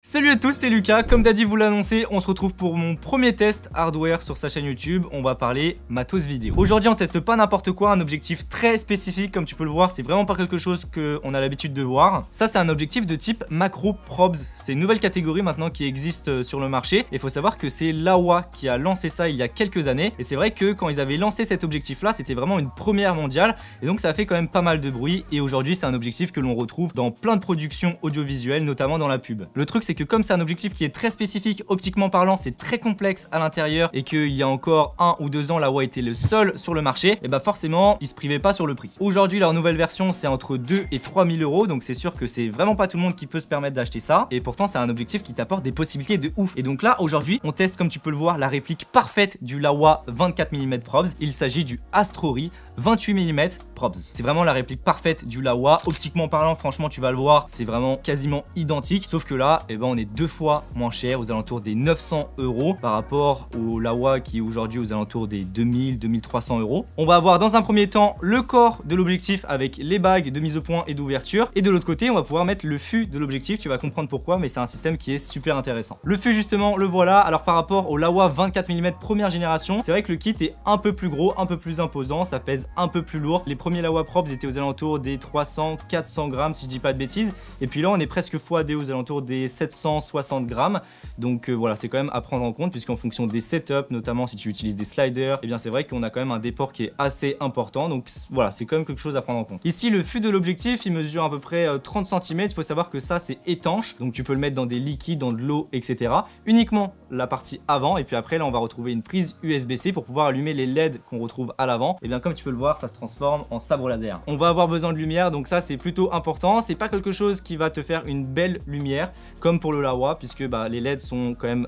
Salut à tous, c'est Lucas. Comme Daddy vous l'a annoncé, on se retrouve pour mon premier test hardware sur sa chaîne YouTube. On va parler matos vidéo. Aujourd'hui, on teste pas n'importe quoi, un objectif très spécifique. Comme tu peux le voir, c'est vraiment pas quelque chose qu'on a l'habitude de voir. Ça, c'est un objectif de type macro probes. C'est une nouvelle catégorie maintenant qui existe sur le marché. Il faut savoir que c'est Laowa qui a lancé ça il y a quelques années. Et c'est vrai que quand ils avaient lancé cet objectif-là, c'était vraiment une première mondiale. Et donc, ça a fait quand même pas mal de bruit. Et aujourd'hui, c'est un objectif que l'on retrouve dans plein de productions audiovisuelles, notamment dans la pub. Le truc, c'est que comme c'est un objectif qui est très spécifique optiquement parlant, c'est très complexe à l'intérieur et qu'il y a encore 1 ou 2 ans Laowa était le seul sur le marché, et bah forcément ils se privaient pas sur le prix. Aujourd'hui leur nouvelle version c'est entre 2 et 3 000 euros, donc c'est sûr que c'est vraiment pas tout le monde qui peut se permettre d'acheter ça, et pourtant c'est un objectif qui t'apporte des possibilités de ouf. Et donc là aujourd'hui on teste, comme tu peux le voir, la réplique parfaite du Laowa 24 mm probes. Il s'agit du Astrory 28 mm probes. C'est vraiment la réplique parfaite du Laowa. Optiquement parlant, franchement tu vas le voir, c'est vraiment quasiment identique, sauf que là et ben on est 2 fois moins cher, aux alentours des 900 euros par rapport au Laowa qui est aujourd'hui aux alentours des 2000-2300 euros. On va avoir dans un premier temps le corps de l'objectif avec les bagues de mise au point et d'ouverture, et de l'autre côté on va pouvoir mettre le fût de l'objectif. Tu vas comprendre pourquoi, mais c'est un système qui est super intéressant. Le fût justement, le voilà. Alors par rapport au Laowa 24 mm première génération, c'est vrai que le kit est un peu plus gros, un peu plus imposant, ça pèse un peu plus lourd. Les premiers Laowa probes étaient aux alentours des 300-400 grammes si je dis pas de bêtises, et puis là on est presque x2 aux alentours des 760 grammes. Donc voilà, c'est quand même à prendre en compte, puisqu'en fonction des setups, notamment si tu utilises des sliders, et bien c'est vrai qu'on a quand même un déport qui est assez important. Donc voilà, c'est quand même quelque chose à prendre en compte. Ici le fût de l'objectif, il mesure à peu près 30 cm. Il faut savoir que ça c'est étanche, donc tu peux le mettre dans des liquides, dans de l'eau, etc. Uniquement la partie avant, et puis après là on va retrouver une prise USB-C pour pouvoir allumer les LED qu'on retrouve à l'avant. Et bien comme tu peux le voir, ça se transforme en sabre laser. On va avoir besoin de lumière, donc ça c'est plutôt important. C'est pas quelque chose qui va te faire une belle lumière comme pour le Laowa, puisque bah, les LED sont quand même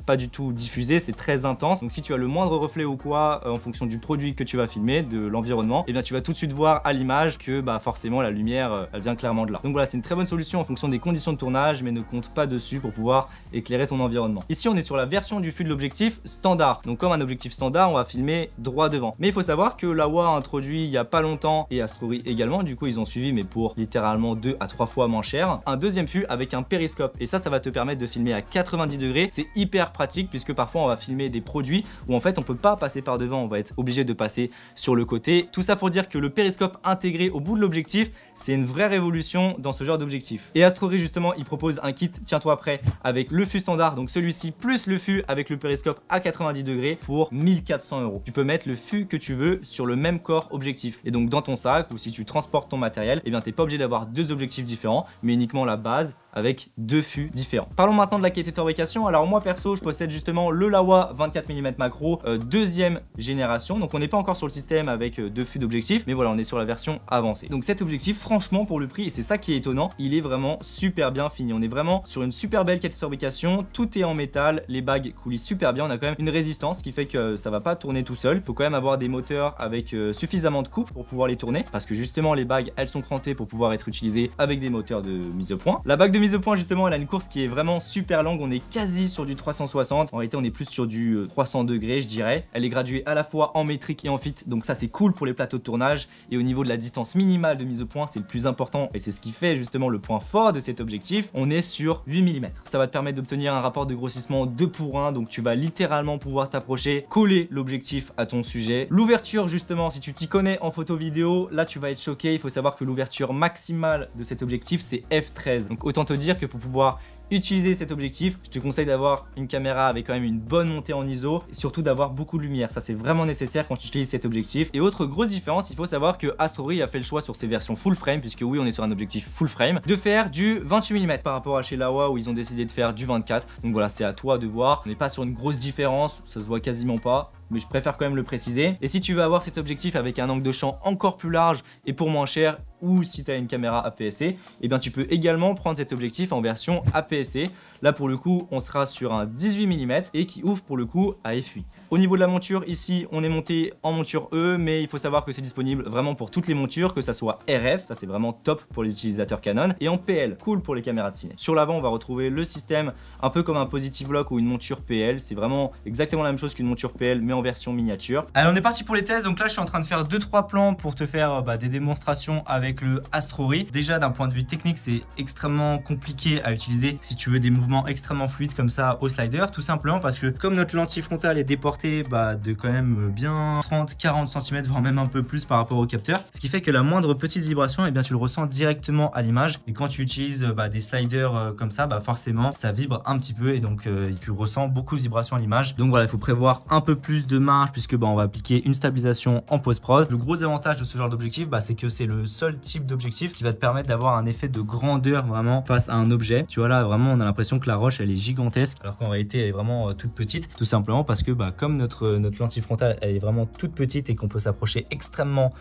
pas du tout diffusés, c'est très intense. Donc si tu as le moindre reflet ou quoi en fonction du produit que tu vas filmer, de l'environnement, et bien tu vas tout de suite voir à l'image que bah, forcément la lumière elle vient clairement de là. Donc voilà, c'est une très bonne solution en fonction des conditions de tournage, mais ne compte pas dessus pour pouvoir éclairer ton environnement. Ici on est sur la version du fût de l'objectif standard. Donc comme un objectif standard, on va filmer droit devant. Mais il faut savoir que Laowa a introduit il y a pas longtemps, et Astrory également, du coup ils ont suivi, mais pour littéralement 2 à 3 fois moins cher, un deuxième fût avec un périscope. Et ça va te permettre de filmer à 90 degrés. C'est hyper pratique, puisque parfois on va filmer des produits où en fait on peut pas passer par devant, on va être obligé de passer sur le côté. Tout ça pour dire que le périscope intégré au bout de l'objectif, c'est une vraie révolution dans ce genre d'objectif. Et Astrory justement, il propose un kit, tiens-toi prêt, avec le fût standard, donc celui-ci plus le fût avec le périscope à 90 degrés pour 1400 euros. Tu peux mettre le fût que tu veux sur le même corps objectif. Et donc dans ton sac, ou si tu transportes ton matériel, et bien t'es pas obligé d'avoir 2 objectifs différents, mais uniquement la base avec 2 fûts différents. Parlons maintenant de la qualité de fabrication. Alors moi perso, je possède justement le Laowa 24 mm macro deuxième génération. Donc on n'est pas encore sur le système avec 2 fûts d'objectif, mais voilà, on est sur la version avancée. Donc cet objectif, franchement pour le prix, et c'est ça qui est étonnant, il est vraiment super bien fini. On est vraiment sur une super belle qualité de fabrication. Tout est en métal, les bagues coulissent super bien. On a quand même une résistance qui fait que ça va pas tourner tout seul. Il faut quand même avoir des moteurs avec suffisamment de couple pour pouvoir les tourner, parce que justement les bagues elles sont crantées pour pouvoir être utilisées avec des moteurs de mise au point. La bague de mise au point justement, elle a une course qui est vraiment super longue. On est quasi sur du 360. En réalité on est plus sur du 300 degrés je dirais. Elle est graduée à la fois en métrique et en fit, donc ça c'est cool pour les plateaux de tournage. Et au niveau de la distance minimale de mise au point, c'est le plus important, et c'est ce qui fait justement le point fort de cet objectif. On est sur 8 mm. Ça va te permettre d'obtenir un rapport de grossissement 2 pour 1, donc tu vas littéralement pouvoir t'approcher, coller l'objectif à ton sujet. L'ouverture justement, si tu t'y connais en photo vidéo, là tu vas être choqué. Il faut savoir que l'ouverture maximale de cet objectif c'est f13. Donc autant te dire que pour pouvoir utiliser cet objectif, je te conseille d'avoir une caméra avec quand même une bonne montée en ISO, et surtout d'avoir beaucoup de lumière. Ça c'est vraiment nécessaire quand tu utilises cet objectif. Et autre grosse différence, il faut savoir que Astrory a fait le choix sur ses versions full frame, puisque oui on est sur un objectif full frame, de faire du 28 mm par rapport à chez Laowa où ils ont décidé de faire du 24. Donc voilà, c'est à toi de voir. On n'est pas sur une grosse différence, ça se voit quasiment pas, mais je préfère quand même le préciser. Et si tu veux avoir cet objectif avec un angle de champ encore plus large et pour moins cher, ou si tu as une caméra APS-C, et bien tu peux également prendre cet objectif en version APS-C. Là pour le coup on sera sur un 18 mm et qui ouvre pour le coup à f8. Au niveau de la monture, ici on est monté en monture E, mais il faut savoir que c'est disponible vraiment pour toutes les montures, que ça soit RF, ça c'est vraiment top pour les utilisateurs Canon, et en PL, cool pour les caméras de ciné. Sur l'avant on va retrouver le système un peu comme un positive lock ou une monture PL. C'est vraiment exactement la même chose qu'une monture PL mais en version miniature. Allez, on est parti pour les tests. Donc là, je suis en train de faire 2-3 plans pour te faire des démonstrations avec le Astro-Ray. Déjà, d'un point de vue technique, c'est extrêmement compliqué à utiliser si tu veux des mouvements extrêmement fluides comme ça au slider, tout simplement parce que comme notre lentille frontale est déportée de quand même bien 30-40 cm, voire même un peu plus par rapport au capteur, ce qui fait que la moindre petite vibration, eh bien, tu le ressens directement à l'image. Et quand tu utilises des sliders comme ça, forcément, ça vibre un petit peu et donc tu ressens beaucoup de vibrations à l'image. Donc voilà, il faut prévoir un peu plus de marge puisque on va appliquer une stabilisation en post-prod. Le gros avantage de ce genre d'objectif, c'est que c'est le seul type d'objectif qui va te permettre d'avoir un effet de grandeur vraiment face à un objet. Tu vois là, vraiment, on a l'impression que la roche, elle est gigantesque alors qu'en réalité, elle est vraiment toute petite. Tout simplement parce que comme notre lentille frontale, elle est vraiment toute petite et qu'on peut s'approcher extrêmement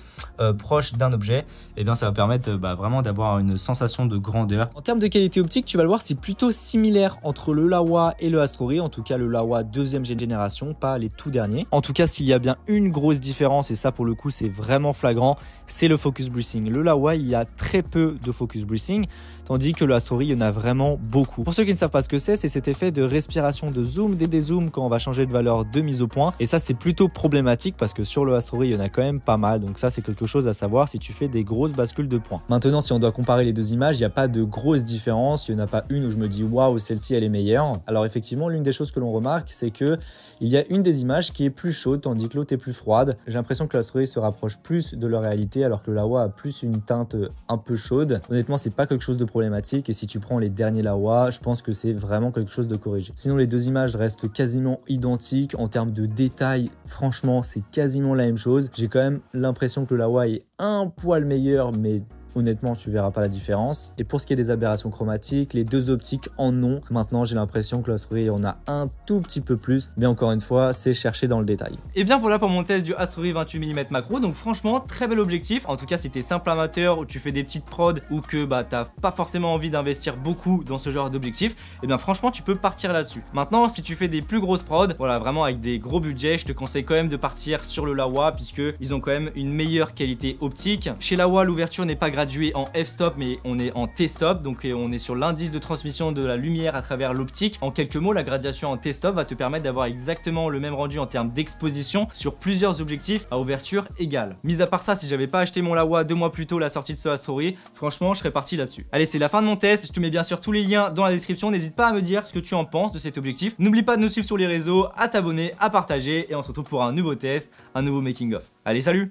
proche d'un objet, et bien ça va permettre vraiment d'avoir une sensation de grandeur. En termes de qualité optique, tu vas le voir, c'est plutôt similaire entre le Laowa et le Astro-Ray, en tout cas le Laowa deuxième génération, pas les tout derniers. En tout cas, s'il y a bien une grosse différence, et ça pour le coup c'est vraiment flagrant, c'est le focus breathing. Le Laowa, il y a très peu de focus breathing, tandis que le Astro-Ray, il y en a vraiment beaucoup. Pour ceux qui ne savent pas ce que c'est cet effet de respiration, de zoom, des dézooms quand on va changer de valeur de mise au point. Et ça, c'est plutôt problématique parce que sur le Astro-Ray, il y en a quand même pas mal. Donc ça, c'est quelque chose à savoir si tu fais des grosses bascules de points. Maintenant, si on doit comparer les deux images, il n'y a pas de grosse différence. Il n'y en a pas une où je me dis waouh, celle-ci, elle est meilleure. Alors effectivement, l'une des choses que l'on remarque, c'est que il y a une des images qui est plus chaude tandis que l'autre est plus froide. J'ai l'impression que l'Astro-Ray se rapproche plus de la réalité alors que le Laowa a plus une teinte un peu chaude. Honnêtement, c'est pas quelque chose de problématique et si tu prends les derniers Laowa, je pense que c'est vraiment quelque chose de corrigé. Sinon, les deux images restent quasiment identiques en termes de détails. Franchement, c'est quasiment la même chose. J'ai quand même l'impression que le Laowa est un poil meilleur, mais honnêtement, tu verras pas la différence. Et pour ce qui est des aberrations chromatiques, les deux optiques en ont. Maintenant, j'ai l'impression que l'Astro-Ray en a un tout petit peu plus. Mais encore une fois, c'est chercher dans le détail. Et bien voilà pour mon test du Astro-Ray 28 mm macro. Donc franchement, très bel objectif. En tout cas, si t'es simple amateur ou tu fais des petites prods ou que t'as pas forcément envie d'investir beaucoup dans ce genre d'objectif, et bien franchement, tu peux partir là-dessus. Maintenant, si tu fais des plus grosses prods, voilà, vraiment avec des gros budgets, je te conseille quand même de partir sur le Laowa puisque ils ont quand même une meilleure qualité optique. Chez Laowa, l'ouverture n'est pas graduée en f-stop mais on est en t-stop, donc on est sur l'indice de transmission de la lumière à travers l'optique. En quelques mots, la graduation en t-stop va te permettre d'avoir exactement le même rendu en termes d'exposition sur plusieurs objectifs à ouverture égale. Mis à part ça, si j'avais pas acheté mon Laowa 2 mois plus tôt la sortie de ce Astro-Ray, franchement je serais parti là-dessus. Allez, c'est la fin de mon test, je te mets bien sûr tous les liens dans la description, n'hésite pas à me dire ce que tu en penses de cet objectif. N'oublie pas de nous suivre sur les réseaux, à t'abonner, à partager et on se retrouve pour un nouveau test, un nouveau making of. Allez, salut!